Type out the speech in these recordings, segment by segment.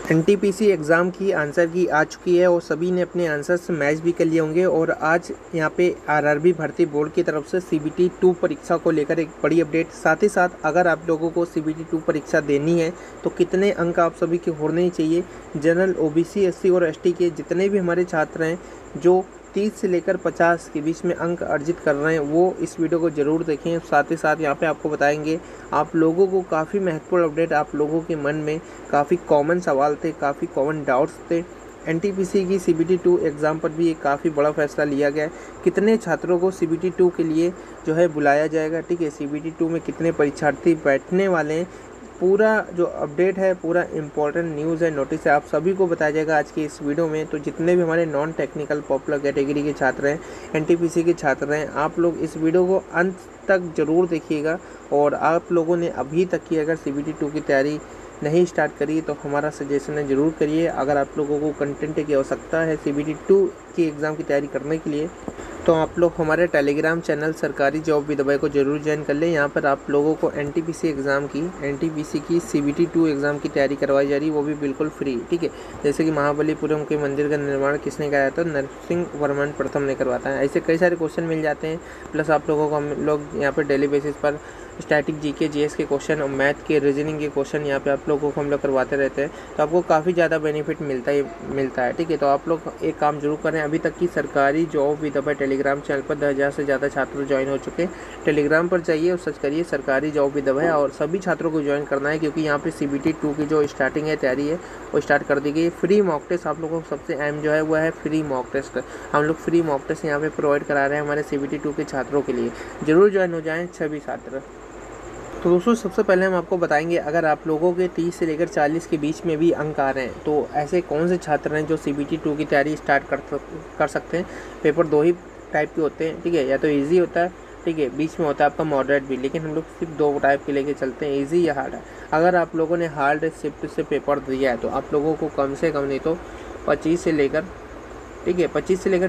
NTPC exam की answer की आ चुकी है और सभी ने अपने आंसर से मैच भी कर लिए होंगे। और आज यहाँ पे आरआरबी भर्ती बोर्ड की तरफ से सीबीटी 2 परीक्षा को लेकर एक बड़ी अपडेट। साथ ही साथ अगर आप लोगों को सीबीटी 2 परीक्षा देनी है तो कितने अंक आप सभी के होने चाहिए। जनरल, ओबीसी, एससी और एसटी के जितने भी हमारे छात्र हैं जो 30 से लेकर 50 के बीच में अंक अर्जित कर रहे हैं वो इस वीडियो को ज़रूर देखें। साथ ही साथ यहाँ पे आपको बताएंगे आप लोगों को काफ़ी महत्वपूर्ण अपडेट। आप लोगों के मन में काफ़ी कॉमन सवाल थे, काफ़ी कॉमन डाउट्स थे। एनटीपीसी की सीबीटी 2 एग्ज़ाम पर भी एक काफ़ी बड़ा फैसला लिया गया है। कितने छात्रों को सीबीटी 2 के लिए जो है बुलाया जाएगा, ठीक है। सीबीटी 2 में कितने परीक्षार्थी बैठने वाले हैं, पूरा जो अपडेट है, पूरा इम्पोर्टेंट न्यूज़ है, नोटिस है, आप सभी को बताया जाएगा आज की इस वीडियो में। तो जितने भी हमारे नॉन टेक्निकल पॉपुलर कैटेगरी के छात्र हैं, एनटीपीसी के छात्र हैं, आप लोग इस वीडियो को अंत तक ज़रूर देखिएगा। और आप लोगों ने अभी तक की अगर सीबीटी 2 की तैयारी नहीं स्टार्ट करी तो हमारा सजेशन है ज़रूर करिए। अगर आप लोगों को कंटेंट की आवश्यकता है सीबीटी 2 की एग्ज़ाम की तैयारी करने के लिए तो आप लोग हमारे टेलीग्राम चैनल सरकारी जॉब विद अभय को जरूर ज्वाइन कर लें। यहाँ पर आप लोगों को एनटीपीसी की सीबीटी 2 एग्ज़ाम की तैयारी करवाई जा रही है, वो भी बिल्कुल फ्री, ठीक है। जैसे कि महाबलीपुरम के मंदिर का निर्माण किसने कराया था, नरसिंह वर्मन प्रथम ने करवाता है। ऐसे कई सारे क्वेश्चन मिल जाते हैं। प्लस आप लोगों को हम लोग यहाँ पर डेली बेसिस पर स्टैटिक जीके, जीएस के क्वेश्चन और मैथ के रीजनिंग के क्वेश्चन यहाँ पे आप लोगों को हम लोग करवाते रहते हैं। तो आपको काफ़ी ज़्यादा बेनिफिट मिलता है, ठीक है। तो आप लोग एक काम जरूर करें, अभी तक की सरकारी job with Abhay Telegram channel पर 10,000 से ज़्यादा छात्र ज्वाइन हो चुके हैं। टेलीग्राम पर जाइए और सर्च करिए सरकारी जॉब विद अभय और सभी छात्रों को ज्वाइन करना है, क्योंकि यहाँ पे सीबीटी 2 की जो स्टार्टिंग है, तैयारी है, वो स्टार्ट कर दी गई। फ्री मॉक टेस्ट आप लोगों को सबसे अहम जो है वो है फ्री मॉक टेस्ट। हम लोग फ्री मॉक टेस्ट यहाँ पे प्रोवाइड करा रहे हैं हमारे सीबीटी 2 के छात्रों के लिए। जरूर ज्वाइन हो जाएँ सभी छात्र। तो दोस्तों सबसे पहले हम आपको बताएंगे अगर आप लोगों के 30 से लेकर 40 के बीच में भी अंक आ रहे हैं तो ऐसे कौन से छात्र हैं जो सीबीटी 2 की तैयारी स्टार्ट कर सकते हैं। पेपर दो ही टाइप के होते हैं, ठीक है। या तो इजी होता है, ठीक है, बीच में होता है आपका मॉडरेट भी, लेकिन हम लोग सिर्फ दो टाइप के लेके चलते हैं, इजी या हार्ड। अगर आप लोगों ने हार्ड शिफ्ट से पेपर दिया है तो आप लोगों को कम से कम नहीं तो 25 से लेकर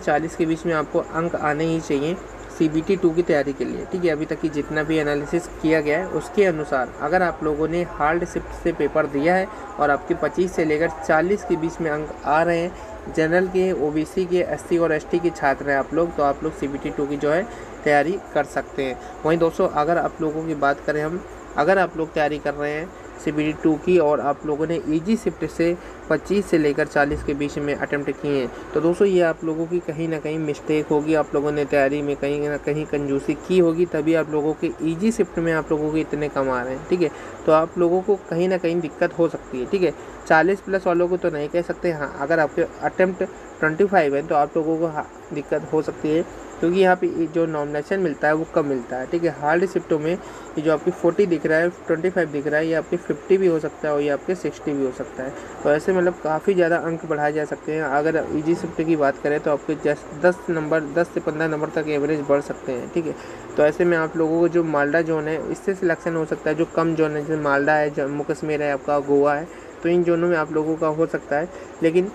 40 के बीच में आपको अंक आने ही चाहिए सीबीटी 2 की तैयारी के लिए, ठीक है। अभी तक की जितना भी एनालिसिस किया गया है उसके अनुसार अगर आप लोगों ने हार्ड शिफ्ट से पेपर दिया है और आपके 25 से लेकर 40 के बीच में अंक आ रहे हैं, जनरल के, ओबीसी के, एससी और एसटी के छात्र हैं आप लोग, तो आप लोग सीबीटी 2 की जो है तैयारी कर सकते हैं। वहीं दोस्तों अगर आप लोगों की बात करें हम, अगर आप लोग तैयारी कर रहे हैं सीबीटी 2 की और आप लोगों ने ईजी शिफ्ट से 25 से लेकर 40 के बीच में अटेम्प्ट किए हैं तो दोस्तों ये आप लोगों की कहीं ना कहीं मिस्टेक होगी। आप लोगों ने तैयारी में कहीं ना कहीं कंजूसी की होगी, तभी आप लोगों के ईजी शिफ्ट में आप लोगों के इतने कम आ रहे हैं, ठीक है। तो आप लोगों को कहीं ना कहीं दिक्कत हो सकती है, ठीक है। 40 प्लस वालों को तो नहीं कह सकते, हाँ अगर आपके अटेम्प्ट 25 है तो आप लोगों को दिक्कत हो सकती है, क्योंकि यहाँ पे जो नॉमिनेशन मिलता है वो कम मिलता है, ठीक है। हार्ड शिफ्टों में ये जो आपकी 40 दिख रहा है, 25 दिख रहा है, ये आपके 50 भी हो सकता है और ये आपके 60 भी हो सकता है। तो ऐसे मतलब काफ़ी ज़्यादा अंक बढ़ाए जा सकते हैं। अगर इजी शिफ्ट की बात करें तो आपके 10 से 15 नंबर तक एवरेज बढ़ सकते हैं, ठीक है। तो ऐसे में आप लोगों को जो मालदा जोन है इससे सिलेक्शन हो सकता है। जो कम जोन है जैसे मालदा है, जम्मू कश्मीर है, आपका गोवा है, तो इन जोनों में आप लोगों का हो सकता है, लेकिन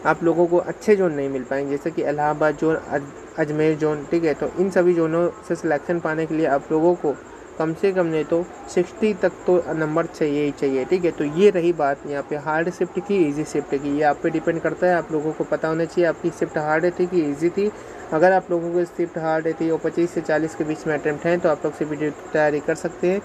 आप लोगों को अच्छे जोन नहीं मिल पाएंगे, जैसे कि इलाहाबाद जोन, अजमेर जोन, ठीक है। तो इन सभी जोनों से सिलेक्शन पाने के लिए आप लोगों को कम से कम नहीं तो 60 तक तो नंबर चाहिए ही चाहिए, ठीक है। तो ये रही बात यहाँ पे हार्ड शिफ्ट की, इजी शिफ्ट की, ये आप पे डिपेंड करता है। आप लोगों को पता होना चाहिए आपकी शिफ्ट हार्ड थी कि इजी थी। अगर आप लोगों को शिफ्ट हार्ड थी और 25 से 40 के बीच में अटेम्प्ट हैं तो आप लोग सीबीटी तैयारी कर सकते हैं।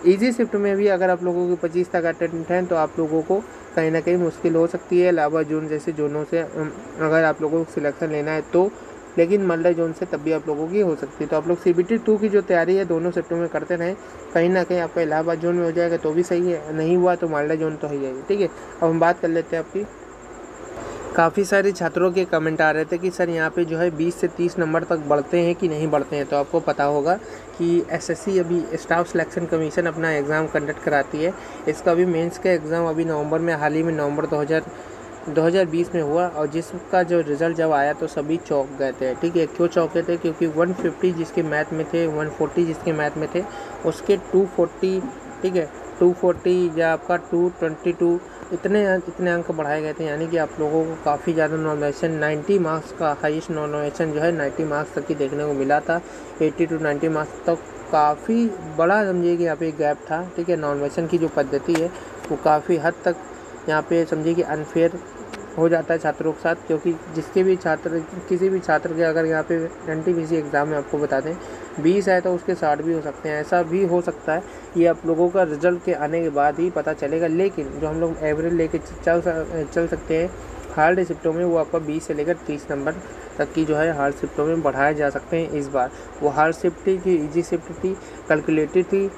ईजी शिफ्ट में भी अगर आप लोगों को 25 तक अटेम्प्ट हैं तो आप लोगों को कहीं ना कहीं मुश्किल हो सकती है। इलाहाबाद जोन जैसे जोनों से अगर आप लोगों को सिलेक्शन लेना है तो, लेकिन मालदा जोन से तब भी आप लोगों की हो सकती है। तो आप लोग सीबीटी 2 की जो तैयारी है दोनों शिफ्टों में करते रहें, कहीं ना कहीं आपका इलाहाबाद जोन में हो जाएगा तो भी सही है, नहीं हुआ तो मालदा जोन तो हो जाएगी, ठीक है। अब हम बात कर लेते हैं आपकी, काफ़ी सारे छात्रों के कमेंट आ रहे थे कि सर यहाँ पे जो है 20 से 30 नंबर तक बढ़ते हैं कि नहीं बढ़ते हैं। तो आपको पता होगा कि एसएससी अभी स्टाफ सिलेक्शन कमीशन अपना एग्ज़ाम कंडक्ट कराती है। इसका भी मेंस का एग्ज़ाम अभी नवंबर में, हाल ही में नवंबर 2020 में हुआ, और जिसका जो रिज़ल्ट जब आया तो सभी चौंक गए थे, ठीक है। क्यों चौंके थे? क्योंकि 150 जिसके मैथ में थे, 140 जिसके मैथ में थे, उसके 240, ठीक है, 240 या आपका 222 इतने अंक बढ़ाए गए थे। यानी कि आप लोगों को काफ़ी ज़्यादा नॉमिनेशन, 90 मार्क्स का हाईएस्ट नॉमिनेशन जो है 90 मार्क्स तक की देखने को मिला था। 80 to 90 मार्क्स तक काफ़ी बड़ा समझिए कि यहाँ पे गैप था, ठीक है। नॉमिनेशन की जो पद्धति है वो काफ़ी हद तक यहाँ पे समझिए कि अनफेयर हो जाता है छात्रों के साथ, क्योंकि जिसके भी छात्र किसी भी छात्र के अगर यहाँ पे एनटीपीसी एग्ज़ाम में आपको बता दें 20 है तो उसके 60 भी हो सकते हैं। ऐसा भी हो सकता है, ये आप लोगों का रिजल्ट के आने के बाद ही पता चलेगा। लेकिन जो हम लोग एवरेज लेके चल सकते हैं हार्ड शिफ्टों में, वो आपका 20 से लेकर 30 नंबर तक की जो है हार्ड शिफ्टों में बढ़ाए जा सकते हैं इस बार। वो हार्ड शिफ्ट थी कि ईजी शिफ्ट थी, कैलकुलेटेड थी,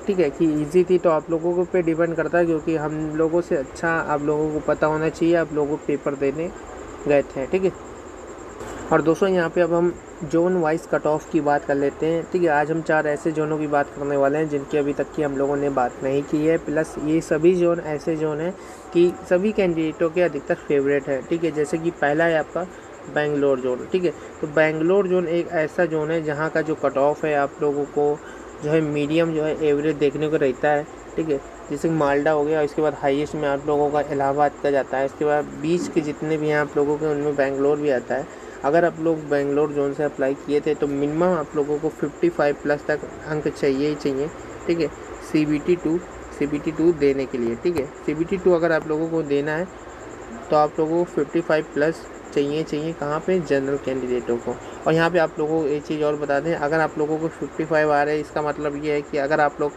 ठीक है, कि इजी थी, तो आप लोगों को पे डिपेंड करता है, क्योंकि हम लोगों से अच्छा आप लोगों को पता होना चाहिए, आप लोगों को पेपर देने गए थे, ठीक है। और दोस्तों यहाँ पे अब हम जोन वाइज कट ऑफ की बात कर लेते हैं, ठीक है। आज हम 4 ऐसे जोनों की बात करने वाले हैं जिनकी अभी तक की हम लोगों ने बात नहीं की है, प्लस ये सभी जोन ऐसे जोन हैं कि सभी कैंडिडेटों के अधिकतर फेवरेट है, ठीक है। जैसे कि पहला है आपका बेंगलोर जोन, ठीक है। तो बेंगलोर जोन एक ऐसा जोन है जहाँ का जो कट ऑफ है आप लोगों को जो है मीडियम जो है एवरेज देखने को रहता है, ठीक है। जैसे मालदा हो गया, इसके बाद हाईएस्ट में आप लोगों का इलाहाबाद का जाता है, इसके बाद बीच के जितने भी हैं आप लोगों के उनमें बेंगलोर भी आता है। अगर आप लोग बेंगलोर जोन से अप्लाई किए थे तो मिनिमम आप लोगों को 55 प्लस तक अंक चाहिए ही चाहिए, ठीक है, CBT 2 देने के लिए, ठीक है। CBT 2 अगर आप लोगों को देना है तो आप लोगों को 55 प्लस चाहिए कहाँ पे, जनरल कैंडिडेटों को। और यहाँ पे आप लोगों को एक चीज़ और बता दें, अगर आप लोगों को 55 आ रहे हैं, इसका मतलब ये है कि अगर आप लोग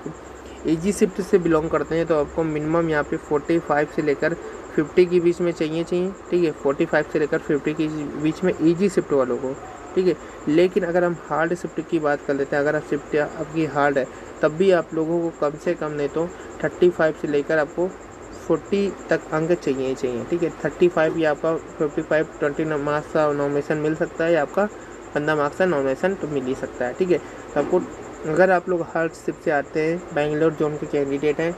ईजी शिफ्ट से बिलोंग करते हैं तो आपको मिनिमम यहाँ पे 45 से लेकर 50 के बीच में चाहिए, ठीक है। 45 से लेकर 50 के बीच में ईजी शिफ्ट वालों को, ठीक है। लेकिन अगर हम हार्ड शिफ्ट की बात कर लेते हैं, अगर आप शिफ्ट आपकी हार्ड है तब भी आप लोगों को कम से कम नहीं तो 35 से लेकर आपको 40 तक अंक चाहिए, ठीक है। 35 या आपका 55 20 मार्क्स का नॉमिनेशन मिल सकता है, या आपका 15 मार्क्स का नॉमिनेशन तो मिल ही सकता है, ठीक है। तो आपको अगर आप लोग हार्ड शिफ्ट से आते हैं, बेंगलोर जोन के कैंडिडेट हैं,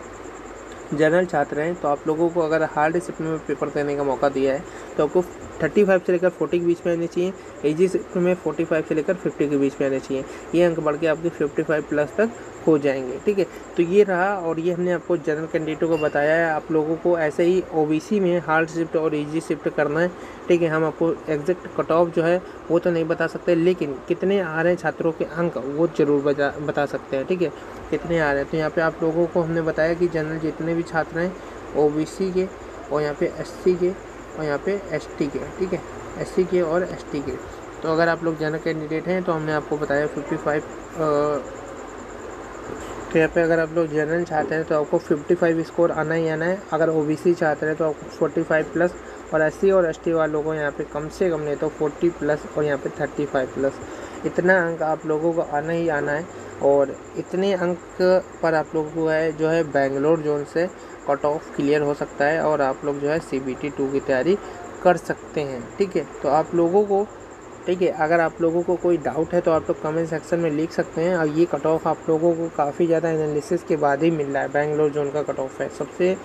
जनरल छात्र हैं, तो आप लोगों को अगर हार्ड शिफ्ट में पेपर देने का मौका दिया है तो आपको 35 से लेकर 40 के बीच में आने चाहिए, ईजी शिफ्ट में 45 से लेकर 50 के बीच में आने चाहिए। ये अंक बढ़ के आपके 55 प्लस तक हो जाएंगे, ठीक है। तो ये रहा, और ये हमने आपको जनरल कैंडिडेटों को बताया है। आप लोगों को ऐसे ही ओबीसी में हार्ड शिफ्ट और ईजी शिफ्ट करना है, ठीक है। हम आपको एग्जैक्ट कट ऑफ जो है वो तो नहीं बता सकते, लेकिन कितने आ रहे हैं छात्रों के अंक वो ज़रूर बता सकते हैं, ठीक है, कितने आ रहे हैं। तो यहाँ पे आप लोगों को हमने बताया कि जनरल जितने भी छात्र हैं ओबीसी के, और यहाँ पे एससी के, और यहाँ पे एसटी के, ठीक है, एससी के और एसटी के। तो अगर आप लोग जनरल कैंडिडेट हैं तो हमने आपको बताया 55, तो यहाँ पे अगर आप लोग जनरल चाहते हैं तो आपको 55 स्कोर आना ही आना है। अगर ओबीसी चाहते हैं तो आपको 45 प्लस, और एससी और एसटी वालों को यहाँ पे कम से कम नहीं तो 40 प्लस, और यहाँ पे 35 प्लस, इतना अंक आप लोगों को आना ही आना है। और इतने अंक पर आप लोगों को है जो है बेंगलोर जोन से कट ऑफ क्लियर हो सकता है, और आप लोग जो है CBT 2 की तैयारी कर सकते हैं, ठीक है। तो आप लोगों को, ठीक है, अगर आप लोगों को कोई डाउट है तो आप लोग कमेंट सेक्शन में लिख सकते हैं। और ये कट ऑफ आप लोगों को काफ़ी ज़्यादा एनालिसिस के बाद ही मिल रहा है। बेंगलोर जोन का कट ऑफ है सबसे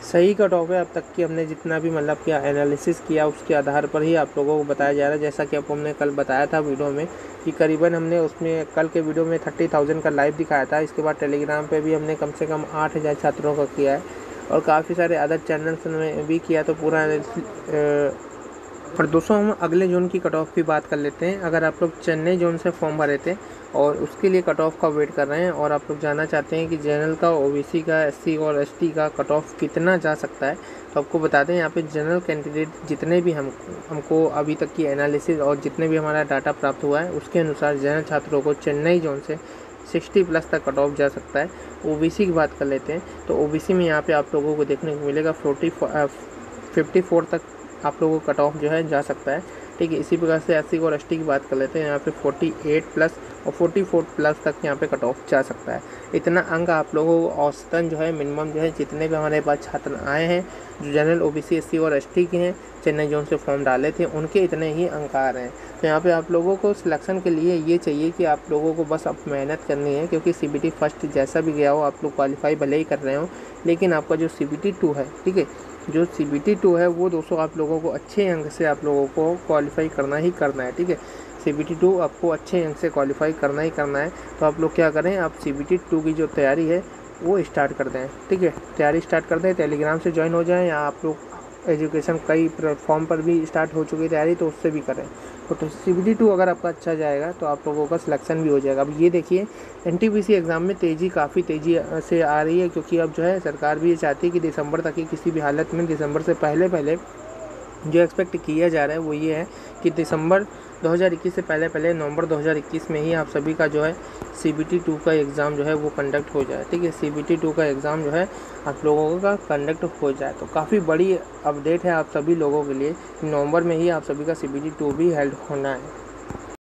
सही कट ऑफ है अब तक की, हमने जितना भी मतलब क्या एनालिसिस किया उसके आधार पर ही आप लोगों को बताया जा रहा है। जैसा कि आपको हमने कल बताया था वीडियो में कि करीबन हमने उसमें कल के वीडियो में 30,000 का लाइव दिखाया था। इसके बाद टेलीग्राम पे भी हमने कम से कम 8,000 छात्रों का किया है, और काफ़ी सारे अदर चैनल्स में भी किया, तो पूरा और दोस्तों हम अगले जोन की कट ऑफ की बात कर लेते हैं। अगर आप लोग चेन्नई जोन से फॉर्म भरे थे और उसके लिए कट ऑफ का वेट कर रहे हैं, और आप लोग जानना चाहते हैं कि जनरल का, ओबीसी का, एससी और एसटी का कट ऑफ कितना जा सकता है, तो आपको बता दें यहाँ पे जनरल कैंडिडेट जितने भी हमको अभी तक की एनालिसिस और जितने भी हमारा डाटा प्राप्त हुआ है उसके अनुसार जनरल छात्रों को चेन्नई जोन से 60 प्लस तक कट ऑफ जा सकता है। ओबीसी की बात कर लेते हैं तो ओबीसी में यहाँ पे आप लोगों को देखने को मिलेगा 54 तक आप लोगों को कट ऑफ जो है जा सकता है, ठीक है। इसी प्रकार से एससी और एसटी की बात कर लेते हैं, यहाँ पे 48 प्लस और 44 प्लस तक यहाँ पे कट ऑफ जा सकता है। इतना अंक आप लोगों को औसतन जो है मिनिमम जो है जितने भी हमारे पास छात्र आए हैं जो जनरल ओबीसी एससी और एसटी के हैं, चेन्नई जोन से फॉर्म डाले थे, उनके इतने ही अंक आ रहे हैं। तो यहाँ पे आप लोगों को सिलेक्शन के लिए ये चाहिए कि आप लोगों को बस अब मेहनत करनी है, क्योंकि CBT फर्स्ट जैसा भी गया हो आप लोग क्वालिफाई भले ही कर रहे हो, लेकिन आपका जो CBT 2 है, ठीक है, जो CBT 2 है वो दोस्तों आप लोगों को अच्छे अंक से आप लोगों को क्वालिफाई करना ही करना है, ठीक है। CBT 2 आपको अच्छे अंक से क्वालिफाई करना ही करना है। तो आप लोग क्या करें, आप CBT 2 की जो तैयारी है वो स्टार्ट कर दें, ठीक है, तैयारी स्टार्ट कर दें। टेलीग्राम से ज्वाइन हो जाएं, या आप लोग एजुकेशन कई प्लेटफॉर्म पर भी स्टार्ट हो चुकी तैयारी, तो उससे भी करें। तो CBT 2 अगर आपका अच्छा जाएगा तो आप लोगों का सिलेक्शन भी हो जाएगा। अब ये देखिए NTPC एग्ज़ाम में काफ़ी तेज़ी से आ रही है, क्योंकि अब जो है सरकार भी ये चाहती है कि दिसंबर तक ही, किसी भी हालत में दिसंबर से पहले पहले जो एक्सपेक्ट किया जा रहा है वो ये है कि दिसंबर 2021 से पहले पहले नवंबर 2021 में ही आप सभी का जो है CBT 2 का एग्ज़ाम जो है वो कंडक्ट हो जाए। ठीक है, CBT 2 का एग्ज़ाम जो है आप लोगों का कंडक्ट हो जाए। तो काफ़ी बड़ी अपडेट है आप सभी लोगों के लिए, नवंबर में ही आप सभी का CBT 2 भी हेल्ड होना है।